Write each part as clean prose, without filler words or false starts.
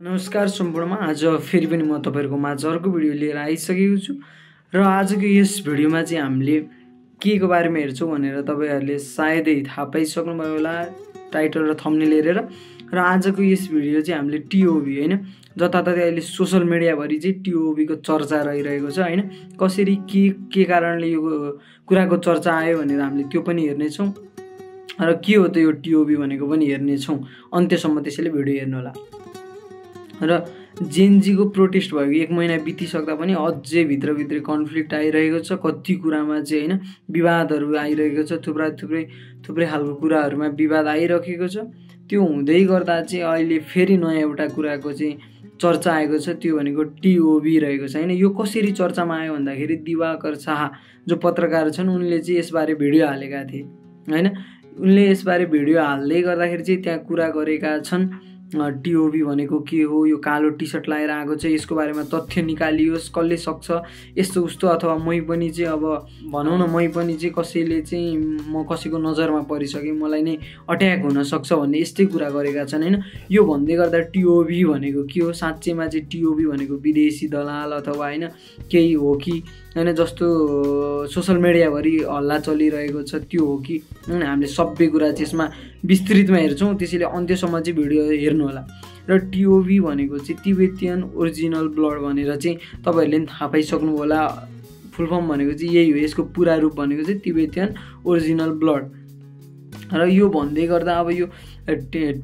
नमस्कार सम्पूर्णमा आज फेरि पनि म तपाईहरुको माझ अर्को भिडियो लिएर आइसकेको छु र आजको यस भिडियोमा चाहिँ हामीले के को बारेमा हेर्छौं भनेर तपाईहरुले सायदै थाहा पाइसक्नुभयो होला टाइटल र थम्बनेल हेरेर र आजको यस भिडियो चाहिँ हामीले टिओबी हैन जताततै अहिले सोशल मिडिया भरि चाहिँ टिओबी को चर्चा रहिरहेको छ हैन कसरी के कारणले यो कुराको चर्चा आयो भनेर हामीले त्यो पनि हेर्ने छौं र के हो त यो टिओबी भनेको पनि हेर्ने छौं अन्त्यसम्म त्यसैले भिडियो हेर्नु होला र जेनजीको प्रोटेस्ट भएको 1 महिना बितिसक्दा पनि अझै भित्रभित्रै कन्फ्लिक्ट आइरहेको छ कति कुरामा चाहिँ हैन विवादहरु आइरहेको छ थुप्रै खालको कुराहरुमा विवाद आइरहेको छ त्यो हुँदै गर्दा चाहिँ अहिले फेरि नयाँ एउटा कुराको चाहिँ चर्चा आएको छ त्यो भनेको टिओबी रहेको छ हैन यो कसरी चर्चामा आयो भन्दाखेरि दिवाकर शाह जो पत्रकार छन् उनले चाहिँ यसबारे भिडियो हालेका थिए हैन उनले यसबारे भिडियो हाल्दै गर्दाखेरि चाहिँ त्यहाँ कुरा गरेका छन् टिओबी भनेको के हो यो कालो टी-शर्ट लाएर आएको छ यसको बारेमा तथ्य निकालियोस् कसले सक्छ यस्तो उस्तो अथवा मै पनि चाहिँ अब भनौं न मै पनि चाहिँ कसैले चाहिँ म कसैको नजरमा परिसके मलाई नै अट्याक हुन सक्छ भन्ने यस्तै कुरा गरेका छन् हैन यो भन्दै गर्दा टिओबी भनेको के हो साच्चैमा चाहिँ टिओबी भनेको विदेशी दलाल अथवा हैन केही हो कि हैन जस्तो सोशल मिडिया भरि हल्ला चलिरहेको छ त्यो हो कि हैन हामीले सबै कुरा त्यसमा विस्तृतमा हेर्छौं त्यसैले अन्त्यसम्म चाहिँ भिडियो हेर्नु होला र टिओबी भनेको चाहिँ तिब्बतियन ओरिजिनल ब्लड भनेर चाहिँ तपाईहरुले थाहा पाइसक्नु होला फुल फर्म भनेको चाहिँ यही हो यसको पूरा रूप भनेको चाहिँ तिब्बतियन ओरिजिनल ब्लड र यो भन्दै गर्दा अब यो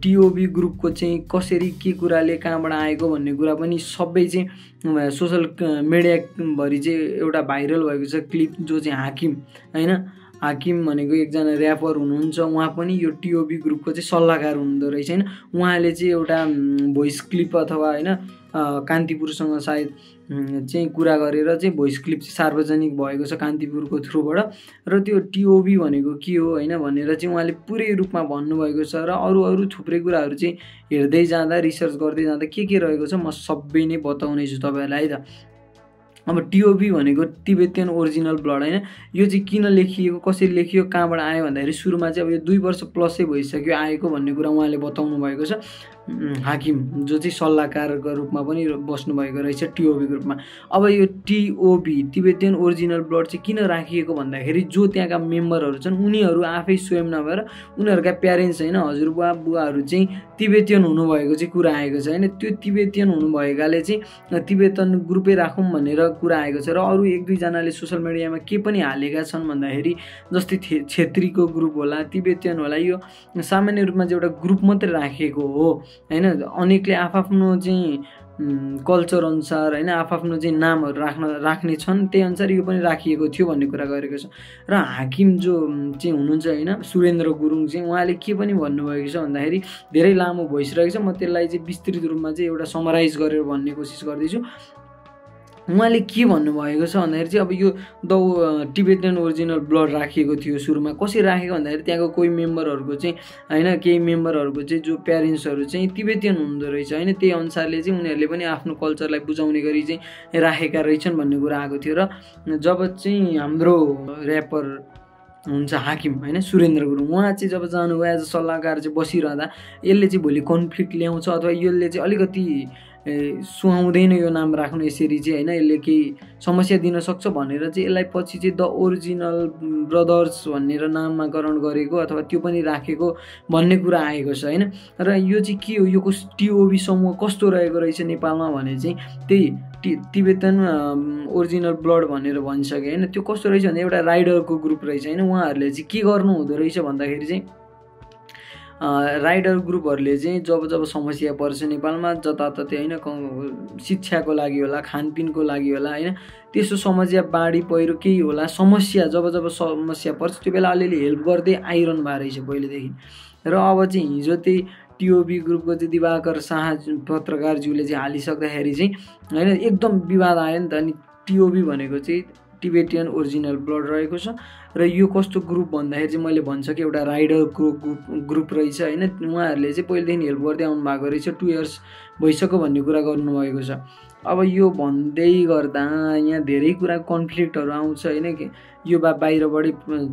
टिओबी ग्रुपको चाहिँ कसरी के कुराले कहाँबाट आएको भन्ने कुरा पनि सबै चाहिँ सोशल मिडिया भरि चाहिँ एउटा भाइरल भएको छ क्लिप जो चाहिँ हाकिम भनेको एकजना र्यापर हुनुहुन्छ उहाँ पनि यो टिओबी ग्रुपको चाहिँ सल्लाहकार हुनुहुँदो रहेछ हैन उहाँले चाहिँ एउटा भोइस क्लिप अथवा हैन कान्तिपुरसँग सायद चाहिँ कुरा गरेर चाहिँ भोइस क्लिप सार्वजनिक भएको छ कान्तिपुरको थ्रुबाट र त्यो टिओबी भनेको के हो हैन भनेर चाहिँ उहाँले पुरै रूपमा भन्नुभएको छ र अरु थुप्रै कुराहरु चाहिँ हेर्दै जाँदा रिसर्च गर्दै जाँदा के रहेको छ म सबै नै बताउने छु तपाईहरुलाई है त अब टिओबी भनेको तिब्बतियन ओरिजिनल ब्लड हैन यो चाहिँ किन लेखिएको कसरी लेखियो कहाँबाट आयो भन्दाखेरि सुरुमा चाहिँ अब यो 2 वर्ष प्लसै भइसक्यो आएको भन्ने कुरा उहाँले बताउनु भएको छ हाकिम जो चाहिँ सल्लाहकारको रूपमा पनि बस्नु भएको रहेछ टिओबी ग्रुपमा अब यो टिओबी तिब्बतियन ओरिजिनल ब्लड चाहिँ किन राखिएको भन्दाखेरि जो त्यहाँका मेम्बरहरु छन् उनीहरु आफै स्वयं नभएर उनीहरुका प्यारेन्ट्स हैन हजुरबुवा बुवाहरु चाहिँ तिब्बतियन हुनुभएको चाहिँ कुरा आएको छ हैन त्यो तिब्बतियन हुनुभएकाले चाहिँ तिब्बतन ग्रुपै राखौं भनेर कुरा आएको छ र अरु 1-2 जनाले सोशल मिडियामा के पनि हालेका छन् भन्दाखेरि जस्तै क्षेत्रीको ग्रुप होला तिब्बतियन होला यो सामान्य रूपमा चाहिँ एउटा ग्रुप मात्र राखिएको हो हैन अनेकले आफआफ्नो चाहिँ कल्चर अनुसार हैन आफआफ्नो चाहिँ नामहरु राख्ने छन् त्यही अनुसार यो पनि राखिएको थियो भन्ने कुरा गरेको छ र हाकिम जो चाहिँ हुनुहुन्छ हैन सुरेन्द्र गुरुङ चाहिँ उहाँले के पनि भन्नुभएको छ भन्दाखेरि धेरै लामो भइसरहेको छ म त्यसलाई चाहिँ विस्तृत रूपमा चाहिँ एउटा समराइज गरेर भन्ने कोसिस गर्दै छु उहाँले के भन्नुभएको छ भन्दाखेरि चाहिँ अब यो तिब्बतियन ओरिजिनल ब्लड राखिएको थियो सुरुमा कसरी राखेको भन्दाखेरि त्यहाँको कोही मेम्बरहरुको चाहिँ हैन केही मेम्बरहरुको चाहिँ जो प्यारेन्ट्सहरु चाहिँ तिब्बतियन हुँदो रहेछ हैन त्यही अनुसारले चाहिँ उनीहरुले पनि आफ्नो कल्चरलाई बुझाउने गरी चाहिँ राखेका रहेछन् भन्ने कुरा आएको थियो र जब चाहिँ हाम्रो र्यापर हुन्छ हाकिम हैन सुरेन्द्र गुरुङ उहाँ चाहिँ जब जानुभयो एज सल्लाहकार चाहिँ बसिरहँदा यसले चाहिँ भोलि कन्फ्लिक्ट ल्याउँछ अथवा यसले चाहिँ अलिकति सुहाउँदैन यो नाम राख्नु यसरी चाहिँ हैन यसले केही समस्या दिन सक्छ भनेर चाहिँ यसलाई पछि चाहिँ द ओरिजिनल ब्रदर्स भनेर नामकरण गरेको अथवा त्यो पनि राखेको भन्ने कुरा आएको छ हैन र यो चाहिँ के हो यो टिओबी समूह कस्तो रहेको रहेछ नेपालमा भने चाहिँ त्यही तिब्बतन ओरिजिनल ब्लड भनेर भनिसके हैन त्यो कस्तो रहेछ भने एउटा राइडरको ग्रुप रहेछ हैन उहाँहरुले चाहिँ के गर्नु हुँदो रहेछ भन्दाखेरि चाहिँ राइडर ग्रुपहरुले चाहिँ जब समस्या पर्छ नेपालमा जताततै हैन शिक्षाको लागि होला खानपिनको लागि होला हैन त्यसो समस्या बाढी पहिरो केही होला समस्या जब समस्या पर्छ त्यो बेला अलिअलि हेल्प गर्दै आइरहनु भएको रहेछ पहिलेदेखि र अब चाहिँ हिजो त्यही टिओबी ग्रुपको चाहिँ दिवाकर शाह पत्रकारज्यूले चाहिँ हालिसक्दाखेरि चाहिँ हैन एकदम विवाद आयो नि त अनि टिओबी भनेको चाहिँ तिब्बतियन ओरिजिनल ब्लड रहेको छ र यो कस्तो ग्रुप भन्दाखेरि चाहिँ मैले भन्छ कि एउटा राइडरको ग्रुप रहेछ होइन। उहाँहरूले चाहिँ पहिलेदेखि हेल्प गर्दै आउनु भएको रहेछ, 2 इयर्स भइसक्यो भन्ने कुरा गर्नुभएको छ। अब यो भन्दै गर्दा यहाँ धेरै कुरा कन्फ्लिक्टहरू आउँछ होइन कि यो बाहिरबाटै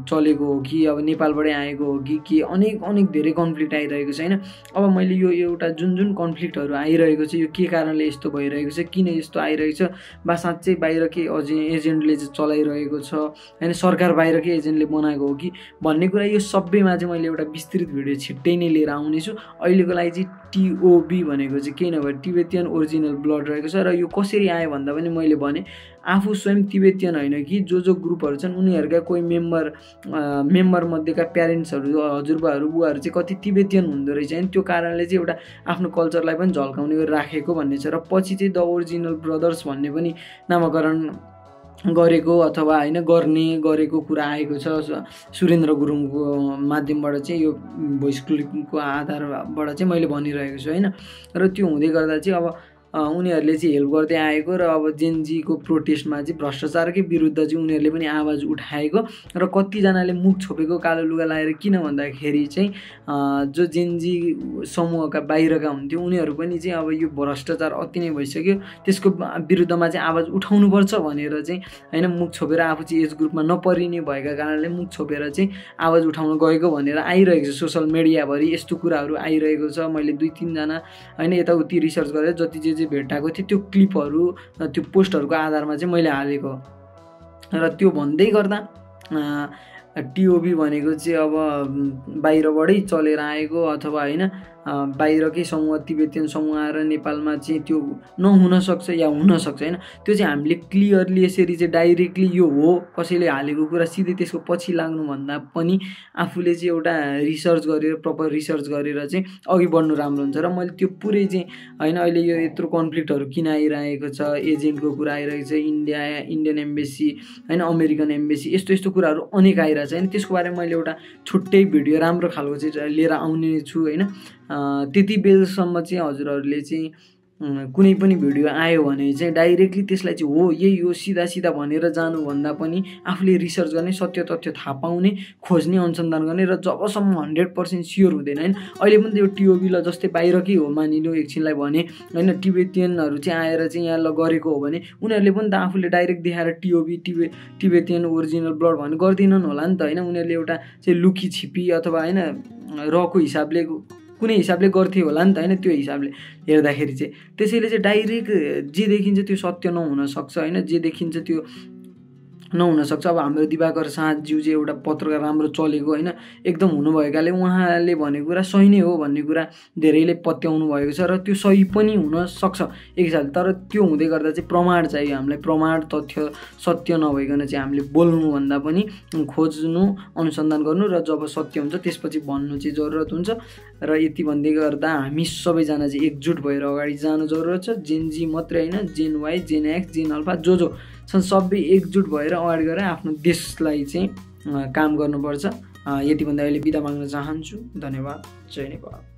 चलेको हो कि अब नेपालबाटै आएको हो कि अनेक धेरै कन्फ्लिक्ट आइरहेको छ होइन। अब मैले यो एउटा जुन कन्फ्लिक्टहरू आइरहेको छ यो के कारणले यस्तो भइरहेको छ, किन यस्तो आइरहेको छ, बा साँच्चै बाहिर के अझै एजेन्टले चाहिँ चलाइरहेको छ होइन, सरकार बाहिर के एजेन्टले बनाएको हो कि भन्ने कुरा, यो सबैमा चाहिँ मैले एउटा विस्तृत भिडियो छिट्टै नै लिएर आउनेछु। अहिलेको लागि चाहिँ टिओबी भनेको चाहिँ केही नभए टिबेटियन ओरिजिनल ब्लड रहेको छ। र यो कसरी आयो भन्दा पनि मैले भने आफू स्वयं तिब्बतियन होइन कि जो ग्रुपहरू छन् उनीहरूका कोही मेम्बर मध्येका प्यारेन्ट्सहरू, हजुरबाहरू, बुवाहरू चाहिँ कति तिब्बतियन हुँदो रहेछ होइन। त्यो कारणले चाहिँ एउटा आफ्नो कल्चरलाई पनि झल्काउने गरी राखेको भन्ने छ। र पछि चाहिँ द ओरिजिनल ब्रदर्स भन्ने पनि नामकरण गरेको अथवा होइन गरेको कुरा आएको छ सुरेन्द्र गुरुङको माध्यमबाट चाहिँ। यो भोइस क्लिपको आधारबाट चाहिँ मैले भनिरहेको छु होइन। र त्यो हुँदै गर्दा चाहिँ अब उनीहरूले चाहिँ हेल्प गर्दै आएको र अब जेनजीको प्रोटेस्टमा चाहिँ भ्रष्टाचारकै विरुद्ध चाहिँ उनीहरूले पनि आवाज उठाएको र कतिजनाले मुख छोपेको कालो लुगा लगाएर, किन भन्दाखेरि चाहिँ जो जेनजी समूहका बाहिरका हुन्थ्यो उनीहरू पनि चाहिँ अब यो भ्रष्टाचार अति नै भइसक्यो, त्यसको विरुद्धमा चाहिँ आवाज उठाउनुपर्छ भनेर चाहिँ होइन मुख छोपेर आफू चाहिँ एज ग्रुपमा नपरिने भएका कारणले मुख छोपेर चाहिँ आवाज उठाउन गएको भनेर आइरहेको छ। सोसल मिडियाभरि यस्तो कुराहरू आइरहेको छ। मैले 2-3 जना होइन यताउति रिसर्च गरेर जति जे भेटाएको थिएँ त्यो क्लिपहरू त्यो पोस्टहरूको आधारमा चाहिँ मैले हालेको। र त्यो भन्दै गर्दा टिओबी भनेको चाहिँ अब बाहिरबाटै चलेर आएको अथवा होइन बाहिरकै समूह तिब्बतियन समूह आएर नेपालमा चाहिँ त्यो नहुनसक्छ या हुनसक्छ होइन। त्यो चाहिँ हामीले क्लियरली यसरी चाहिँ डाइरेक्टली यो हो कसैले हालेको कुरा सिधै त्यसको पछि लाग्नुभन्दा पनि आफूले चाहिँ एउटा रिसर्च गरेर प्रपर रिसर्च गरेर चाहिँ अघि बढ्नु राम्रो हुन्छ। र मैले त्यो पुरै चाहिँ होइन अहिले यो यत्रो कन्फ्लिक्टहरू किन आइरहेको छ, एजेन्टको कुरा आइरहेको छ, इन्डियन एम्बेसी होइन, अमेरिकन एम्बेसी, यस्तो कुराहरू अनेक आइरहेको छ होइन। त्यसको बारेमा मैले एउटा छुट्टै भिडियो राम्रो खालको चाहिँ लिएर आउने छु होइन। त्यति बेलसम्म चाहिँ हजुरहरूले चाहिँ कुनै पनि भिडियो आयो भने चाहिँ डाइरेक्टली त्यसलाई चाहिँ हो यही हो सिधा भनेर जानुभन्दा पनि आफूले रिसर्च गर्ने, सत्य तथ्य थाहा पाउने, खोज्ने, अनुसन्धान गर्ने र जबसम्म 100% स्योर हुँदैन होइन। अहिले पनि त्यो टिओबीलाई जस्तै बाहिरकै हो मानिलो एकछिनलाई भने होइन, टिबेटियनहरू चाहिँ आएर चाहिँ यहाँ गरेको हो भने उनीहरूले पनि त आफूले डाइरेक्ट देखाएर टिबेटियन ओरिजिनल ब्लड भन्ने गर्दैनन् होला नि त होइन। उनीहरूले एउटा चाहिँ लुकी छिपी अथवा होइन रको हिसाबले कुनै हिसाबले गर्थे होला नि त होइन। त्यो हिसाबले हेर्दाखेरि चाहिँ त्यसैले चाहिँ डाइरेक्ट जे देखिन्छ त्यो सत्य नहुनसक्छ होइन, जे देखिन्छ त्यो नहुनसक्छ। अब हाम्रो दिवाकर साहज्यू चाहिँ एउटा पत्रकार राम्रो चलेको होइन, एकदम हुनुभएकाले उहाँले भनेको कुरा सही नै हो भन्ने कुरा धेरैले पत्याउनु भएको छ र त्यो सही पनि हुनसक्छ एक हिसाबले। तर त्यो हुँदै गर्दा चाहिँ प्रमाण चाहियो हामीलाई, प्रमाण तथ्य सत्य नभइकन चाहिँ हामीले बोल्नुभन्दा पनि खोज्नु, अनुसन्धान गर्नु र जब सत्य हुन्छ त्यसपछि भन्नु चाहिँ जरुरत हुन्छ। र यति भन्दै गर्दा हामी सबैजना चाहिँ एकजुट भएर अगाडि जानु जरुरत छ। जेनजी मात्रै होइन, जेन वाई, जेन एक्स, जेन अल्फा जो छन् सबै एकजुट भएर अगाडि गएर आफ्नो देशलाई चाहिँ काम गर्नुपर्छ। यति भन्दा अहिले बिदा माग्न चाहन्छु। धन्यवाद। जय नेपाल।